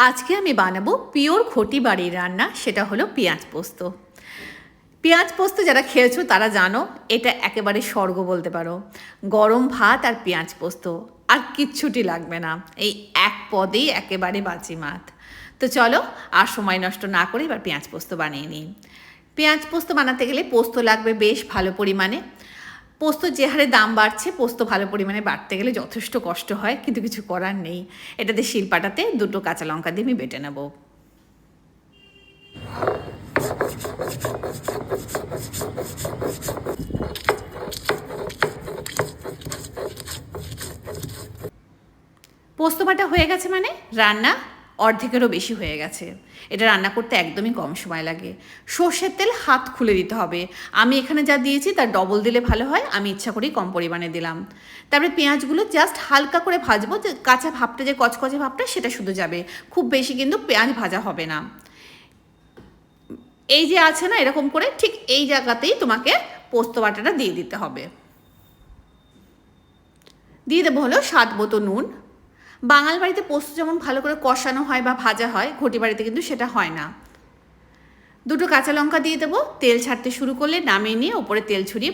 আজকে আমি বানাবো পিওর ঘটি বাড়ির রান্না, সেটা হলো পেঁয়াজ পোস্ত। পেঁয়াজ পোস্ত যারা খেয়েছো তারা জানো এটা একেবারে স্বর্গ বলতে পারো। গরম ভাত আর পেঁয়াজ পোস্ত, আর কিচ্ছুটি লাগবে না, এই এক পদেই একেবারে বাজিমাত। তো চলো আর সময় নষ্ট না করে এবার পেঁয়াজ পোস্ত বানিয়ে নিই। পেঁয়াজ পোস্ত বানাতে গেলে পোস্ত লাগবে বেশ ভালো পরিমাণে। পোস্ত যে হারে দাম বাড়ছে, পোস্ত ভালো পরিমাণে বাড়তে গেলে যথেষ্ট কষ্ট হয়, কিন্তু কিছু করার নেই। এটাতে শিলপাটাতে দুটো কাঁচা লঙ্কা দিয়ে আমি বেটে নেব। পোস্ত বাটা হয়ে গেছে মানে রান্না অর্ধেকেরও বেশি হয়ে গেছে। এটা রান্না করতে একদমই কম সময় লাগে। সর্ষের তেল হাত খুলে দিতে হবে। আমি এখানে যা দিয়েছি তার ডবল দিলে ভালো হয়, আমি ইচ্ছা করেই কম পরিমাণে দিলাম। তারপরে পেঁয়াজগুলো জাস্ট হালকা করে ভাজবো, যে কাঁচা ভাবটা, যে কচকচে ভাবটা সেটা শুধু যাবে, খুব বেশি কিন্তু পেঁয়াজ ভাজা হবে না। এই যে আছে না এরকম করে, ঠিক এই জায়গাতেই তোমাকে পোস্ত বাটাটা দিয়ে দিতে হবে। দিয়ে দেবো হলো স্বাদ মতো নুন। বাঙাল বাড়িতে পোস্ত যেমন ভালো করে কষানো হয় বা ভাজা হয়, ঘটি বাড়িতে কিন্তু সেটা হয় না। দুটো কাঁচা লঙ্কা দিয়ে দেবো। তেল ছাড়তে শুরু করলে নামিয়ে নিয়ে ওপরে তেল ছড়িয়ে